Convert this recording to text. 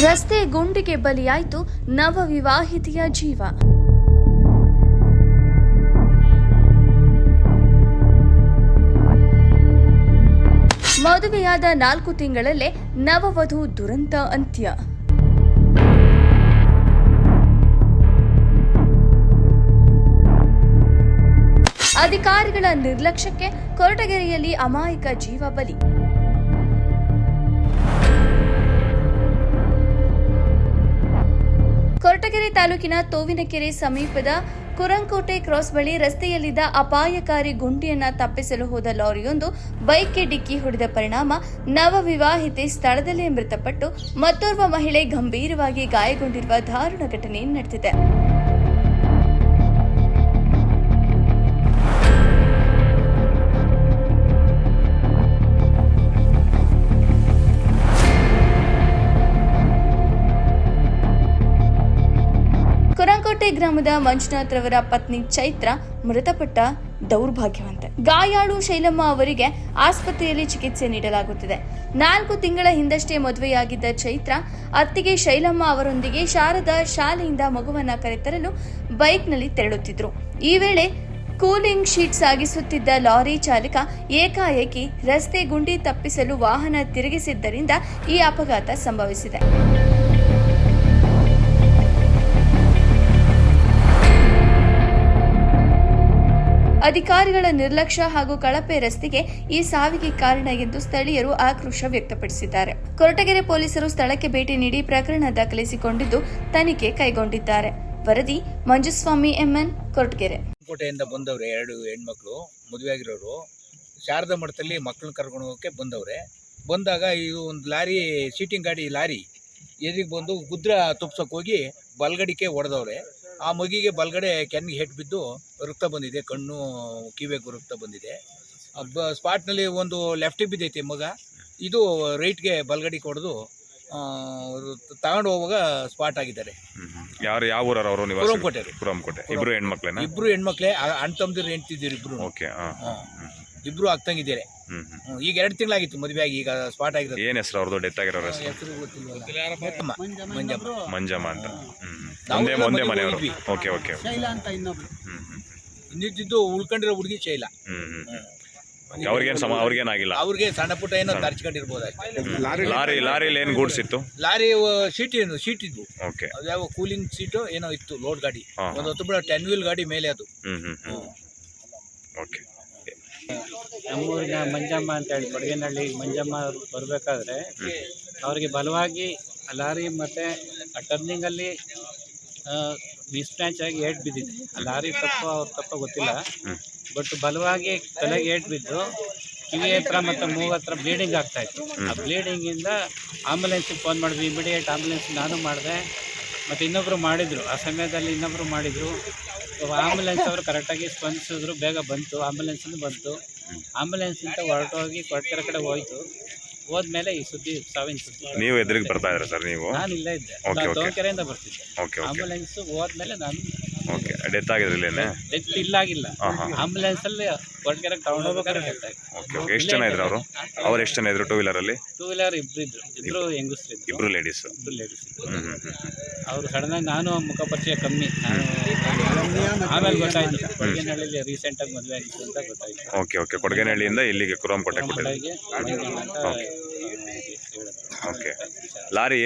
ರಸ್ತೆ ಗುಂಡಿಗೆ ಬಲಿಯಾಯಿತು ನವವಿವಾಹಿತೆಯ ಜೀವ. ಮದುವೆಯಾದ 4 ತಿಂಗಳಲ್ಲೇ ನವವಧು ದುರಂತ ಅಂತ್ಯ. ಅಧಿಕಾರಿಗಳ ನಿರ್ಲಕ್ಷ್ಯಕ್ಕೆ ಕೊರಟಗೆರೆಯಲ್ಲಿ ಅಮಾಯಕ ಜೀವ ಬಲಿ. ಕೊರಟಗೆರೆ ತಾಲೂಕಿನ ತೋವಿನಕೆರೆ ಸಮೀಪದ ಕುರಂಕೋಟೆ ಕ್ರಾಸ್ ಬಳಿ ರಸ್ತೆಯಲ್ಲಿದ್ದ ಅಪಾಯಕಾರಿ ಗುಂಡಿಯನ್ನು ತಪ್ಪಿಸಲು ಹೋದ ಲಾರಿಯೊಂದು ಬೈಕ್ಗೆ ಡಿಕ್ಕಿ ಹೊಡೆದ ಪರಿಣಾಮ ನವವಿವಾಹಿತೆ ಸ್ಥಳದಲ್ಲೇ ಮೃತಪಟ್ಟು ಮತ್ತೋರ್ವ ಮಹಿಳೆ ಗಂಭೀರವಾಗಿ ಗಾಯಗೊಂಡಿರುವ ದಾರುಣ ಘಟನೆ ನಡೆದಿದೆ. ಕುರಂಕೋಟೆ ಗ್ರಾಮದ ಮಂಜುನಾಥ್ ರವರ ಪತ್ನಿ ಚೈತ್ರ ಮೃತಪಟ್ಟ ದೌರ್ಭಾಗ್ಯವಂತೆ. ಗಾಯಾಳು ಶೈಲಮ್ಮ ಅವರಿಗೆ ಆಸ್ಪತ್ರೆಯಲ್ಲಿ ಚಿಕಿತ್ಸೆ ನೀಡಲಾಗುತ್ತಿದೆ. 4 ತಿಂಗಳ ಹಿಂದಷ್ಟೇ ಮದುವೆಯಾಗಿದ್ದ ಚೈತ್ರ ಅತ್ತಿಗೆ ಶೈಲಮ್ಮ ಅವರೊಂದಿಗೆ ಶಾರದಾ ಶಾಲೆಯಿಂದ ಮಗುವನ್ನ ಕರೆತರಲು ಬೈಕ್ನಲ್ಲಿ ತೆರಳುತ್ತಿದ್ರು. ಈ ವೇಳೆ ಕೂಲಿಂಗ್ ಶೀಟ್ ಸಾಗಿಸುತ್ತಿದ್ದ ಲಾರಿ ಚಾಲಕ ಏಕಾಏಕಿ ರಸ್ತೆ ಗುಂಡಿ ತಪ್ಪಿಸಲು ವಾಹನ ತಿರುಗಿಸಿದ್ದರಿಂದ ಈ ಅಪಘಾತ ಸಂಭವಿಸಿದೆ. ಅಧಿಕಾರಿಗಳ ನಿರ್ಲಕ್ಷ್ಯ ಹಾಗೂ ಕಳಪೆ ರಸ್ತೆಗೆ ಈ ಸಾವಿಗೆ ಕಾರಣ ಎಂದು ಸ್ಥಳೀಯರು ಆಕ್ರೋಶ ವ್ಯಕ್ತಪಡಿಸಿದ್ದಾರೆ. ಕೊರಟಗೆರೆ ಪೊಲೀಸರು ಸ್ಥಳಕ್ಕೆ ಭೇಟಿ ನೀಡಿ ಪ್ರಕರಣ ದಾಖಲಿಸಿಕೊಂಡಿದ್ದು ತನಿಖೆ ಕೈಗೊಂಡಿದ್ದಾರೆ. ವರದಿ ಮಂಜುಸ್ವಾಮಿ ಎಂಎನ್, ಕೊರಟಗೆರೆ. ಕೋಟೆಯಿಂದ ಬಂದವ್ರೆ 2 ಹೆಣ್ಮಕ್ಳು ಮದುವೆಯಾಗಿರೋರು ಶಾರದಾ ಮಠದಲ್ಲಿ ಮಕ್ಕಳನ್ನ ಕರ್ಕೊಂಡು ಹೋಗೋಕ್ಕೆ ಬಂದವ್ರೆ. ಬಂದಾಗ ಇದು ಒಂದು ಲಾರಿ ಸೀಟಿಂಗ್ ಗಾಡಿ ಲಾರಿ ಎದುರಿಗೆ ಬಂದು ಗುದ್ರ ತುಪ್ಸಕ್ಕೆ ಹೋಗಿ ಬಲ್ಗಡಿಕೆ ಹೊಡೆದವ್ರೆ. ಆ ಮಗಿಗೆ ಬಲ್ಗಡೆ ಕೆನ್ನಿಗೆ ಹೆಟ್ ಬಿದ್ದು ರಕ್ತ ಬಂದಿದೆ, ಕಣ್ಣು ಕಿವಿಗೆ ರಕ್ತ ಬಂದಿದೆ. ಸ್ಪಾಟ್ನಲ್ಲಿ ಒಂದು ಲೆಫ್ಟಿಗೆ ಬಿದ್ದೈತೆ ಮಗ, ಇದು ರೈಟ್ಗೆ ಬಲ್ಗಡಿಗೆ ಹೊಡೆದು ತಗೊಂಡು ಹೋಗುವಾಗ ಸ್ಪಾಟ್ ಆಗಿದ್ದಾರೆ. ಯಾವ ಊರವರು? ಕುರಂಕೋಟೆ. ಇಬ್ರು ಹೆಣ್ಮಕ್ಳೇ, ಅಣ್ಣ ತಮ್ಮದಿರು ಹೆಂಡ್ತಿದ್ದೀರಿ ಇಬ್ರು. ಇಬ್ರು ಆಗ್ತಂಗಿದ್ದಾರೆ. ಈಗ 2 ತಿಂಗಳಾಗಿತ್ತು ಮದುವೆ ಆಗಿ, ಈಗ ಸ್ಪಾಟ್ ಆಗಿರೋದು. ಏನ್ ಹೆಸರು ಅವ್ರದ್ದು? ಡೆತ್ ಆಗಿರೋ ಹೆಸರು ಗೊತ್ತಿಲ್ಲ. ಮಂಜಮ್ಮ ಅಂತ. ಒಂದೇ ಮನೆಯವರು. ಇನ್ನಿದ್ದು ಉಳ್ಕೊಂಡಿರೋ ಹುಡುಗಿ ಶೈಲ. ಅವ್ರಿಗೇನಾಗಿಲ್ಲ. ಅವ್ರಿಗೆ ಸಣ್ಣ ಪುಟ್ಟ ಏನೋ ತರ್ಚ್ಕೊಂಡಿರ್ಬೋದು. ಲಾರಿಲಿ ಏನ್ ಗೂಡ್ಸ್ ಇತ್ತು? ಲಾರಿ ಶೀಟ್ ಇದ್ವು. ಅದ್ಯಾವ ಕೂಲಿಂಗ್ ಸೀಟು ಏನೋ ಇತ್ತು, ಲೋಡ್ ಗಾಡಿ. ಒಂದು 10 ಬಿಡ 10 ವೀಲ್ ಗಾಡಿ ಮೇಲೆ ಅದು. ನಮ್ಮೂರಿನ ಮಂಜಮ್ಮ ಅಂತ ಹೇಳಿ ಕೊಡಗೇನಹಳ್ಳಿ ಮಂಜಮ್ಮ ಅವರು ಬರಬೇಕಾದ್ರೆ ಅವರಿಗೆ ಬಲವಾಗಿ ಲಾರಿ ಮತ್ತು ಆ ಟರ್ನಿಂಗಲ್ಲಿ ಮಿಸ್ಮ್ಯಾಚ್ ಆಗಿ ಏಟ್ ಬಿದ್ದಿದೆ. ಆ ಲಾರಿ ತಪ್ಪು ಅವ್ರ ತಪ್ಪು ಗೊತ್ತಿಲ್ಲ, ಬಟ್ ಬಲವಾಗಿ ತಲೆಗೆ ಏಟ್ ಬಿದ್ದು ಕಿವಿ ಹತ್ರ ಮತ್ತು ಮೂಗು ಹತ್ರ ಬ್ಲೀಡಿಂಗ್ ಆಗ್ತಾಯಿತ್ತು. ಆ ಬ್ಲೀಡಿಂಗಿಂದ ಆಂಬುಲೆನ್ಸಿಗೆ ಫೋನ್ ಮಾಡಿದ್ವಿ. ಇಮಿಡಿಯೇಟ್ ಆಂಬುಲೆನ್ಸ್ ನಾನು ಮಾಡಿದೆ, ಮತ್ತು ಇನ್ನೊಬ್ಬರು ಮಾಡಿದರು. ಆ ಸಮಯದಲ್ಲಿ ಇನ್ನೊಬ್ಬರು ಮಾಡಿದರು. ಆಂಬುಲೆನ್ಸ್ ಅವರು ಕರೆಕ್ಟಾಗಿ ಸ್ಪಂದಿಸಿದ್ರು, ಬೇಗ ಬಂತು. ಆಂಬುಲೆನ್ಸನ್ನು ಬಂತು. ಆಂಬುಲೆನ್ಸಿಂದ ಹೊರಟೋಗಿ ಕೊರಟಗೆರೆ ಕಡೆ ಹೋಯ್ತು. ಹೋದ್ಮೇಲೆ ಈ ಸುದ್ದಿ, ಸಾವಿನ ಸುದ್ದಿ. ನೀವು ಎದುರಿಗೆ ಬರ್ತಾ ಇದ್ದೀರಾ ಸರ್? ನೀವು? ನಾನು ಇಲ್ಲೇ ಇದ್ದೆ, ದಾವಣಗೆರೆಯಿಂದ ಬರ್ತಿದ್ದೆ. ಆಂಬುಲೆನ್ಸ್ ಹೋದ್ಮೇಲೆ ನಾನು ಡೆತ್ ಆಗಿದ್ರಿಲ್ಲ? ಡೆತ್ ಇಲ್ಲಾಗಿಲ್ಲ. ಆಂಬುಲೆನ್ಸ್ ಅಲ್ಲಿ ಕೊರಟಗೆರೆ ತಗೊಂಡು ಹೋಗ್ಬೇಕಾದ್ರೆ ಡೆತ್ ಆಗಿದೆ. ಎಷ್ಟು ಜನ ಇದ್ರು ಅವ್ರು ಎಷ್ಟು ಜನ ಇದ್ರು? 2 ವೀಲರಲ್ಲಿ? 2 ವೀಲರ್ ಇಬ್ರು ಹೆಂಗಸ್ರು, ಇಬ್ರು ಲೇಡೀಸ್. ಅವರು ಸಡನ್ ಆಗಿ, ನಾನು ಮುಖ ಪರಿಚಯ ಕಮ್ಮಿ, ಆಮೇಲೆ ಗೊತ್ತಾಯ್ತು ಕೊಡಗೇನಹಳ್ಳಿಯಲ್ಲಿ ರೀಸೆಂಟ್ ಆಗಿ ಮದುವೆ ಆಗಿತ್ತು ಅಂತ ಗೊತ್ತಾಯ್ತು. ಕೊಡಗೇನಹಳ್ಳಿಯಿಂದ ಇಲ್ಲಿಗೆ ಕುರಂಕೋಟೆ. ಲಾರಿ